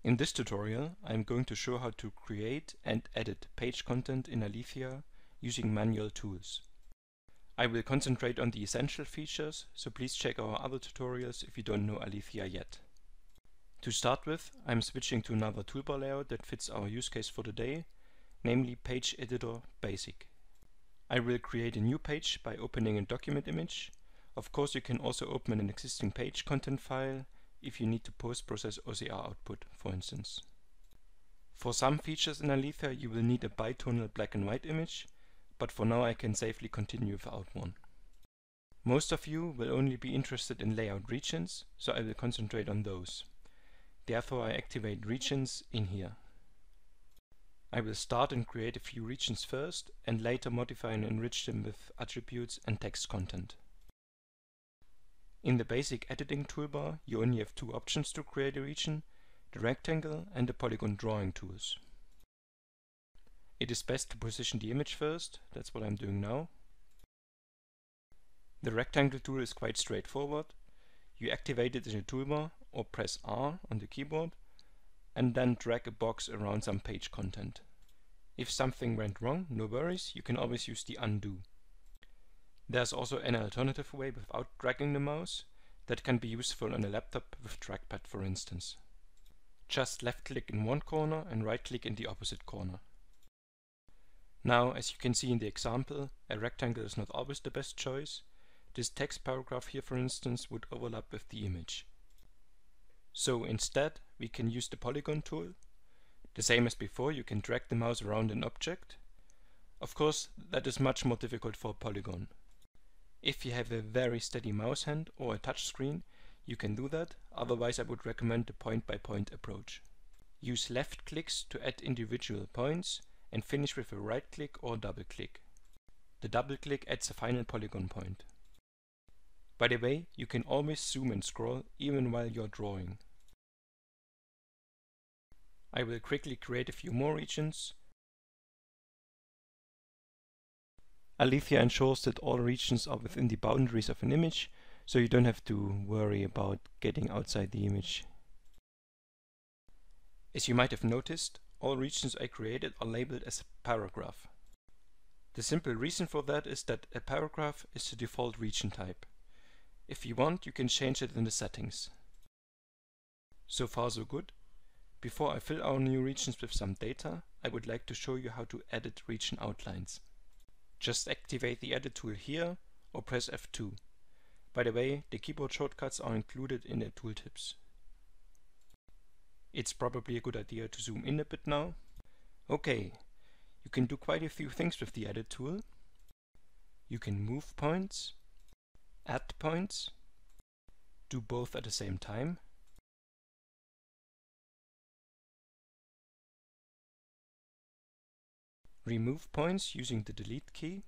In this tutorial, I am going to show how to create and edit page content in Aletheia using manual tools. I will concentrate on the essential features, so please check our other tutorials if you don't know Aletheia yet. To start with, I am switching to another toolbar layout that fits our use case for today, namely Page Editor Basic. I will create a new page by opening a document image. Of course, you can also open an existing page content file if you need to post-process OCR output, for instance. For some features in Aletheia you will need a bitonal black and white image, but for now I can safely continue without one. Most of you will only be interested in layout regions, so I will concentrate on those. Therefore I activate regions in here. I will start and create a few regions first, and later modify and enrich them with attributes and text content. In the basic editing toolbar, you only have two options to create a region: the rectangle and the polygon drawing tools. It is best to position the image first, that's what I'm doing now. The rectangle tool is quite straightforward. You activate it in the toolbar or press R on the keyboard and then drag a box around some page content. If something went wrong, no worries, you can always use the undo. There's also an alternative way without dragging the mouse that can be useful on a laptop with trackpad, for instance. Just left click in one corner and right click in the opposite corner. Now, as you can see in the example, a rectangle is not always the best choice. This text paragraph here, for instance, would overlap with the image. So instead, we can use the polygon tool. The same as before, you can drag the mouse around an object. Of course, that is much more difficult for a polygon. If you have a very steady mouse hand or a touch screen, you can do that. Otherwise, I would recommend the point-by-point approach. Use left clicks to add individual points and finish with a right click or double click. The double click adds a final polygon point. By the way, you can always zoom and scroll even while you're drawing. I will quickly create a few more regions. Aletheia ensures that all regions are within the boundaries of an image, so you don't have to worry about getting outside the image. As you might have noticed, all regions I created are labeled as a paragraph. The simple reason for that is that a paragraph is the default region type. If you want, you can change it in the settings. So far so good. Before I fill our new regions with some data, I would like to show you how to edit region outlines. Just activate the edit tool here or press F2. By the way, the keyboard shortcuts are included in the tooltips. It's probably a good idea to zoom in a bit now. Okay, you can do quite a few things with the edit tool. You can move points, add points, do both at the same time, remove points using the delete key.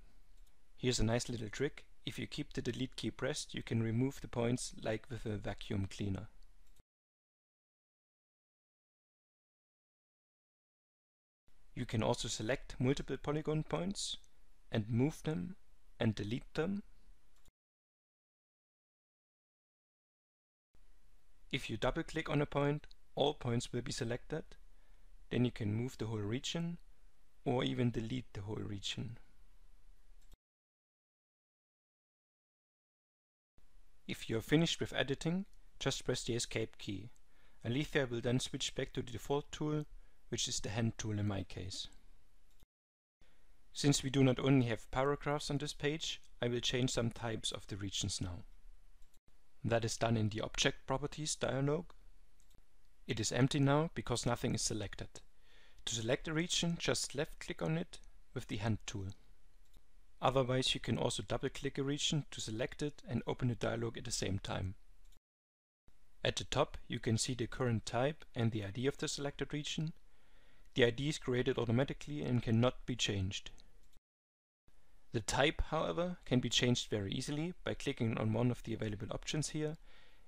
Here's a nice little trick. If you keep the delete key pressed, you can remove the points like with a vacuum cleaner. You can also select multiple polygon points and move them and delete them. If you double click on a point, all points will be selected. Then you can move the whole region or even delete the whole region. If you are finished with editing, just press the escape key. Aletheia will then switch back to the default tool, which is the hand tool in my case. Since we do not only have paragraphs on this page, I will change some types of the regions now. That is done in the Object Properties dialog. It is empty now because nothing is selected. To select a region, just left click on it with the hand tool. Otherwise, you can also double click a region to select it and open the dialog at the same time. At the top, you can see the current type and the ID of the selected region. The ID is created automatically and cannot be changed. The type, however, can be changed very easily by clicking on one of the available options here,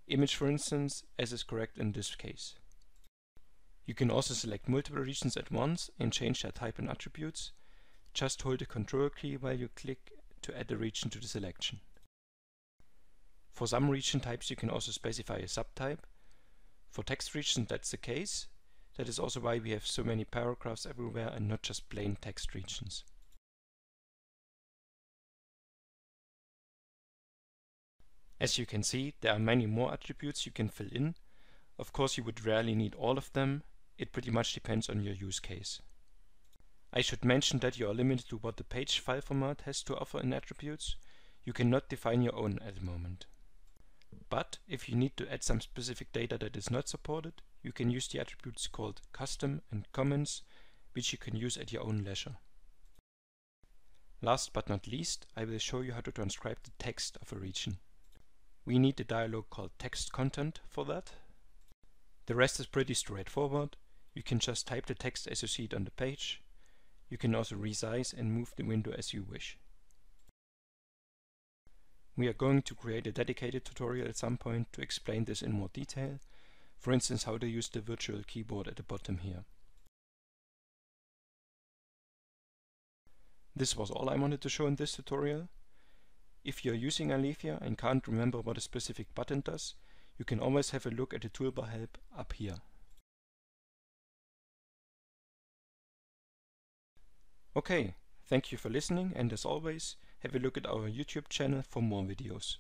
image for instance, as is correct in this case. You can also select multiple regions at once and change their type and attributes. Just hold the Ctrl key while you click to add a region to the selection. For some region types you can also specify a subtype. For text regions that's the case. That is also why we have so many paragraphs everywhere and not just plain text regions. As you can see, there are many more attributes you can fill in. Of course, you would rarely need all of them. It pretty much depends on your use case. I should mention that you are limited to what the page file format has to offer in attributes. You cannot define your own at the moment. But if you need to add some specific data that is not supported, you can use the attributes called custom and comments, which you can use at your own leisure. Last but not least, I will show you how to transcribe the text of a region. We need a dialog called text content for that. The rest is pretty straightforward. You can just type the text as you see it on the page. You can also resize and move the window as you wish. We are going to create a dedicated tutorial at some point to explain this in more detail. For instance, how to use the virtual keyboard at the bottom here. This was all I wanted to show in this tutorial. If you are using Aletheia and can't remember what a specific button does, you can always have a look at the toolbar help up here. Okay, thank you for listening, and as always, have a look at our YouTube channel for more videos.